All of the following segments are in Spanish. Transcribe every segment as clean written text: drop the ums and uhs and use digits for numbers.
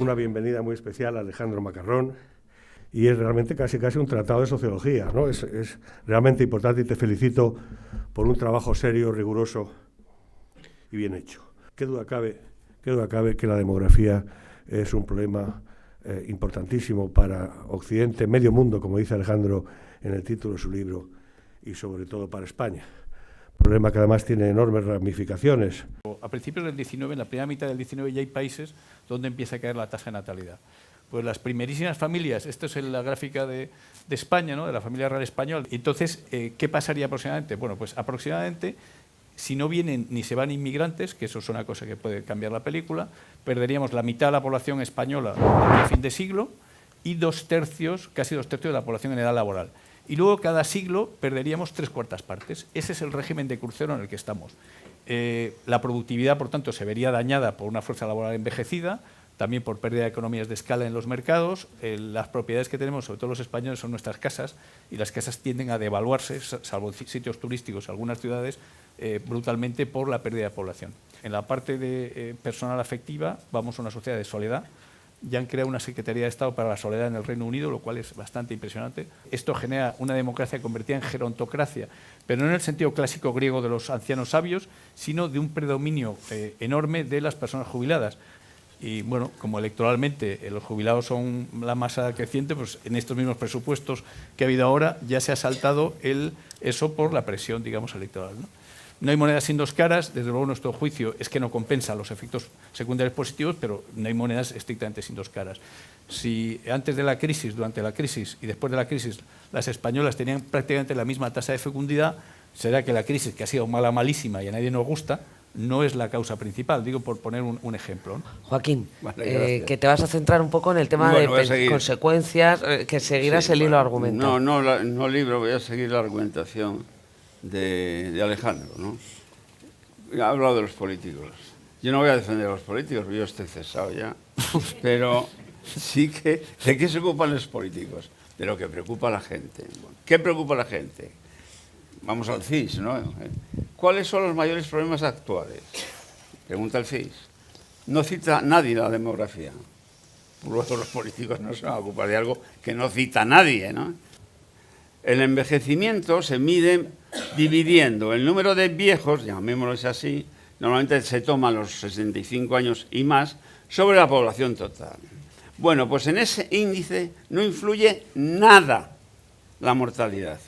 una bienvenida muy especial a Alejandro Macarrón y es realmente casi un tratado de sociología, ¿no? Es realmente importante y te felicito por un trabajo serio, riguroso y bien hecho. Qué duda cabe que la demografía es un problema importantísimo para Occidente, medio mundo, como dice Alejandro en el título de su libro, y sobre todo para España. Problema que además tiene enormes ramificaciones. A principios del 19, en la primera mitad del 19, ya hay países donde empieza a caer la tasa de natalidad. Pues las primerísimas familias, esto es la gráfica de España, ¿no?, de la familia real española. Entonces, ¿qué pasaría aproximadamente? Bueno, pues aproximadamente, si no vienen ni se van inmigrantes, que eso es una cosa que puede cambiar la película, perderíamos la mitad de la población española a fin de siglo y casi dos tercios de la población en edad laboral. Y luego cada siglo perderíamos 3/4 partes. Ese es el régimen de crucero en el que estamos. La productividad, por tanto, se vería dañada por una fuerza laboral envejecida, también por pérdida de economías de escala en los mercados. Las propiedades que tenemos, sobre todo los españoles, son nuestras casas, y las casas tienden a devaluarse, salvo en sitios turísticos, algunas ciudades, brutalmente por la pérdida de población. En la parte de personal afectiva, vamos a una sociedad de soledad. Ya han creado una Secretaría de Estado para la Soledad en el Reino Unido, lo cual es bastante impresionante. Esto genera una democracia convertida en gerontocracia, pero no en el sentido clásico griego de los ancianos sabios, sino de un predominio enorme de las personas jubiladas. Y bueno, como electoralmente los jubilados son la masa creciente, pues en estos mismos presupuestos que ha habido ahora ya se ha saltado eso por la presión, digamos, electoral, ¿no? No hay monedas sin dos caras. Desde luego nuestro juicio es que no compensa los efectos secundarios positivos, pero no hay monedas estrictamente sin dos caras. Si antes de la crisis, durante la crisis y después de la crisis las españolas tenían prácticamente la misma tasa de fecundidad, será que la crisis, que ha sido malísima y a nadie nos gusta, no es la causa principal, digo por poner un ejemplo, ¿no? Joaquín, que te vas a centrar un poco en el tema de consecuencias, que seguirás el hilo argumental. No libro, voy a seguir la argumentación de Alejandro, ¿no? Ha hablado de los políticos. Yo no voy a defender a los políticos, yo estoy cesado ya, pero sí que... ¿De qué se ocupan los políticos? De lo que preocupa a la gente. ¿Qué preocupa a la gente? Vamos al CIS, ¿no? ¿Cuáles son los mayores problemas actuales? Pregunta el CIS. No cita nadie la demografía. Luego los políticos no se van a ocupar de algo que no cita nadie, ¿no? El envejecimiento se mide dividiendo el número de viejos, llamémoslo así, normalmente se toman los 65 años y más, sobre la población total. Bueno, pues en ese índice no influye nada la mortalidad.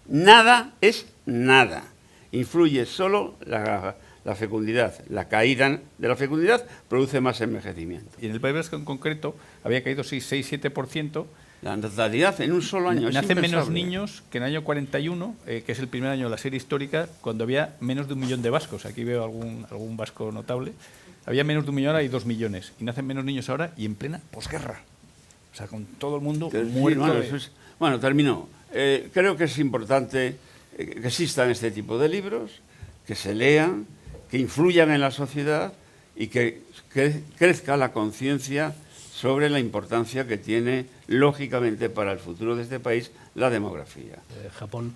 Nada es nada. Influye solo la fecundidad. La caída de la fecundidad produce más envejecimiento. Y en el País Vasco en concreto había caído 6-7%. La natalidad en un solo año. Nacen menos niños que en el año 41, que es el primer año de la serie histórica, cuando había menos de 1 millón de vascos. Aquí veo algún vasco notable. Había menos de 1 millón, ahora hay 2 millones. Y nacen menos niños ahora y en plena posguerra. O sea, con todo el mundo muerto. Bueno, terminó. Creo que es importante que existan este tipo de libros, que se lean, que influyan en la sociedad y que crezca la conciencia sobre la importancia que tiene, lógicamente, para el futuro de este país, la demografía. Japón,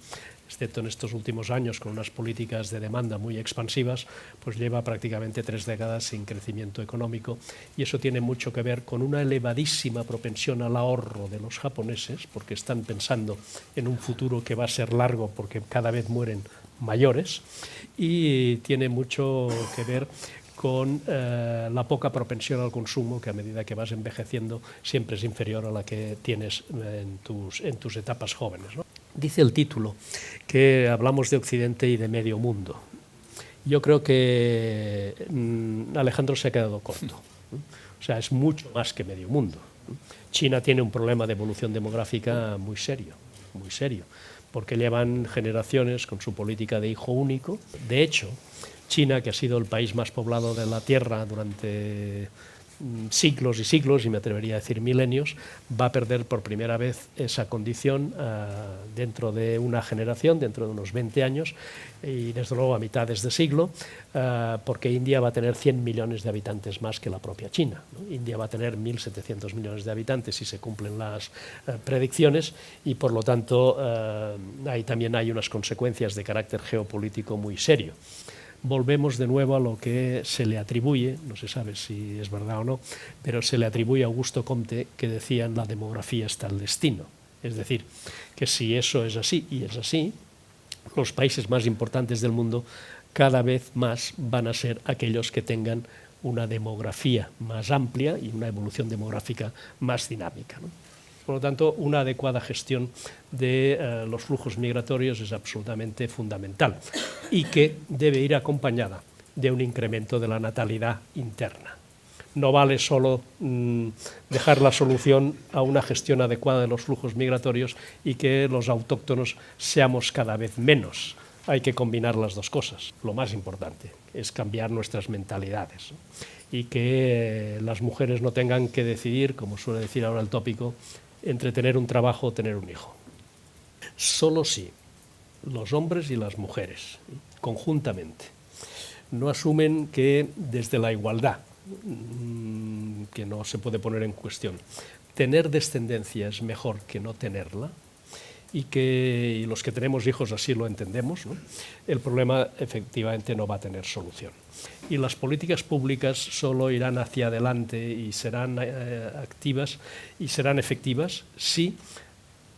excepto en estos últimos años, con unas políticas de demanda muy expansivas, pues lleva prácticamente 3 décadas sin crecimiento económico, y eso tiene mucho que ver con una elevadísima propensión al ahorro de los japoneses, porque están pensando en un futuro que va a ser largo, porque cada vez mueren mayores, y tiene mucho que ver con la poca propensión al consumo, que a medida que vas envejeciendo siempre es inferior a la que tienes en tus etapas jóvenes, ¿no? Dice el título que hablamos de Occidente y de medio mundo. Yo creo que Alejandro se ha quedado corto. O sea, es mucho más que medio mundo. China tiene un problema de evolución demográfica muy serio, porque llevan generaciones con su política de hijo único. De hecho, China, que ha sido el país más poblado de la Tierra durante siglos y siglos, y me atrevería a decir milenios, va a perder por primera vez esa condición dentro de una generación, dentro de unos 20 años, y desde luego a mitades de siglo, porque India va a tener 100 millones de habitantes más que la propia China, ¿no? India va a tener 1.700 millones de habitantes si se cumplen las predicciones, y por lo tanto ahí también hay unas consecuencias de carácter geopolítico muy serio. volvemos de nuevo a lo que se le atribuye, no se sabe si es verdad o no, pero se le atribuye a Augusto Comte, que decía en la demografía está el destino. Es decir, que si eso es así, y es así, los países más importantes del mundo cada vez más van a ser aquellos que tengan una demografía más amplia y una evolución demográfica más dinámica, ¿no? Por lo tanto, una adecuada gestión de los flujos migratorios es absolutamente fundamental y que debe ir acompañada de un incremento de la natalidad interna. No vale solo dejar la solución a una gestión adecuada de los flujos migratorios y que los autóctonos seamos cada vez menos. Hay que combinar las dos cosas. Lo más importante es cambiar nuestras mentalidades, ¿no? Y que las mujeres no tengan que decidir, como suele decir ahora el tópico, entre tener un trabajo o tener un hijo. Solo si los hombres y las mujeres, conjuntamente, no asumen que desde la igualdad, que no se puede poner en cuestión, tener descendencia es mejor que no tenerla, y los que tenemos hijos así lo entendemos, ¿no? El problema efectivamente no va a tener solución. Y las políticas públicas solo irán hacia adelante y serán activas y serán efectivas si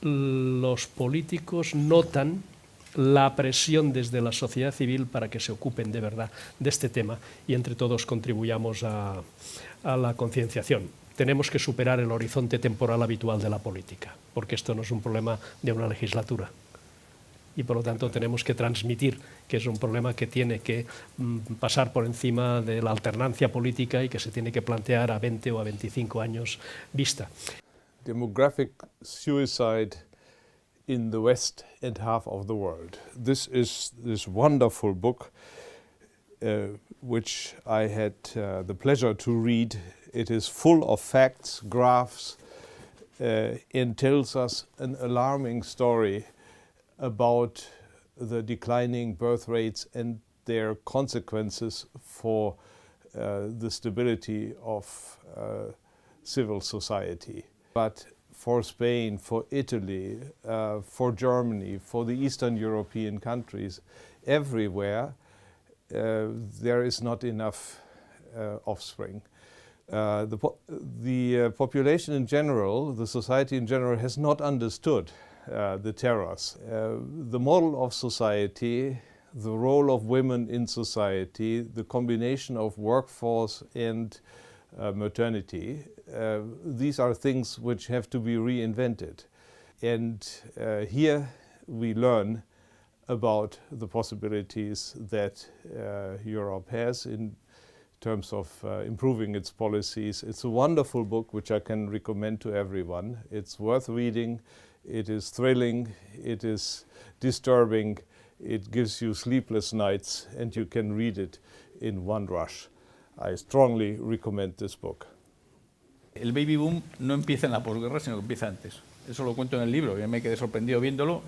los políticos notan la presión desde la sociedad civil para que se ocupen de verdad de este tema y entre todos contribuyamos a la concienciación. Tenemos que superar el horizonte temporal habitual de la política, porque esto no es un problema de una legislatura. Y por lo tanto tenemos que transmitir que es un problema que tiene que pasar por encima de la alternancia política y que se tiene que plantear a 20 o a 25 años vista. Demographic suicide in the West and half of the world. This is this wonderful book which I had the pleasure to read. It is full of facts, graphs, and tells us an alarming story about the declining birth rates and their consequences for the stability of civil society. But for Spain, for Italy, for Germany, for the Eastern European countries, everywhere there is not enough offspring. The population in general, the society in general, has not understood the terrors. The model of society, the role of women in society, the combination of workforce and maternity, these are things which have to be reinvented. And here we learn about the possibilities that Europe has in terms of improving its policies. It's a wonderful book which I can recommend to everyone. It's worth reading, it is thrilling, it is disturbing, it gives you sleepless nights, and you can read it in one rush. I strongly recommend this book. El baby boom no empieza en la posguerra, sino que empieza antes. Eso lo cuento en el libro, yo me quedé sorprendido viéndolo.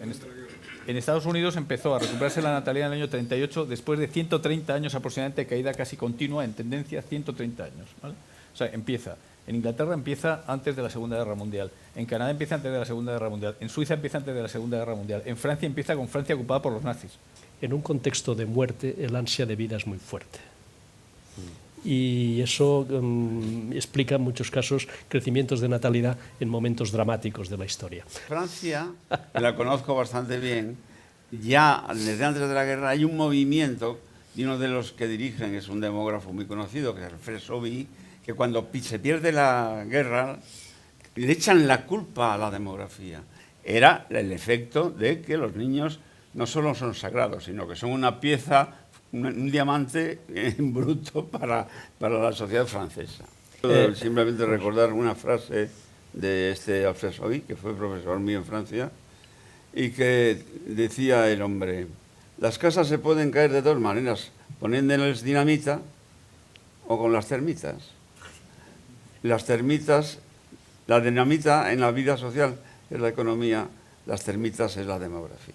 En Estados Unidos empezó a recuperarse la natalidad en el año 38, después de 130 años aproximadamente de caída casi continua, en tendencia 130 años, ¿vale? O sea, empieza. En Inglaterra empieza antes de la Segunda Guerra Mundial, en Canadá empieza antes de la Segunda Guerra Mundial, en Suiza empieza antes de la Segunda Guerra Mundial, en Francia empieza con Francia ocupada por los nazis. En un contexto de muerte, el ansia de vida es muy fuerte. Y eso explica en muchos casos crecimientos de natalidad en momentos dramáticos de la historia. Francia, que la conozco bastante bien, ya desde antes de la guerra hay un movimiento, y uno de los que dirigen es un demógrafo muy conocido, que es Alfred Sauvy, que cuando se pierde la guerra le echan la culpa a la demografía. Era el efecto de que los niños no solo son sagrados, sino que son una pieza, un diamante en bruto para la sociedad francesa. Simplemente recordar una frase de este Alfred Sauvy, que fue profesor mío en Francia, y que decía el hombre: las casas se pueden caer de dos maneras, poniéndoles dinamita o con las termitas. Las termitas, la dinamita en la vida social es la economía, las termitas es la demografía.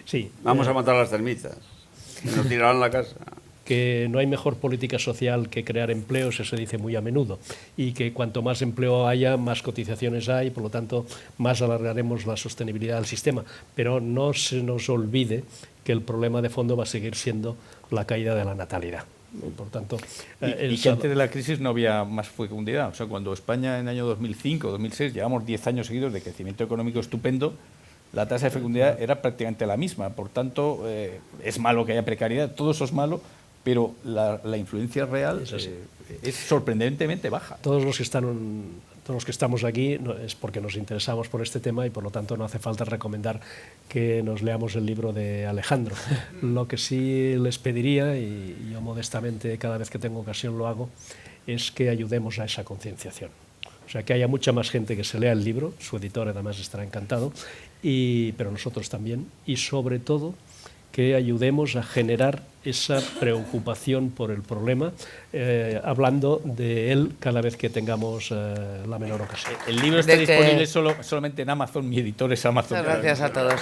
Sí, vamos a matar las termitas, que nos tirarán la casa. que no hay mejor política social que crear empleos, eso se dice muy a menudo, y que cuanto más empleo haya, más cotizaciones hay, por lo tanto, más alargaremos la sostenibilidad del sistema. Pero no se nos olvide que el problema de fondo va a seguir siendo la caída de la natalidad. Por tanto, y que antes de la crisis no había más fecundidad. O sea, cuando España en el año 2005 2006 llevamos 10 años seguidos de crecimiento económico estupendo, la tasa de fecundidad era prácticamente la misma. Por tanto, es malo que haya precariedad, todo eso es malo, pero la influencia real es sorprendentemente baja. Todos los que estamos aquí es porque nos interesamos por este tema y por lo tanto no hace falta recomendar que nos leamos el libro de Alejandro. Lo que sí les pediría, y yo modestamente cada vez que tengo ocasión lo hago, es que ayudemos a esa concienciación. O sea, que haya mucha más gente que se lea el libro, su editor además estará encantado, pero nosotros también, y sobre todo que ayudemos a generar esa preocupación por el problema, hablando de él cada vez que tengamos la menor ocasión. El libro está disponible solamente en Amazon, mi editor es Amazon. Muchas gracias a todos.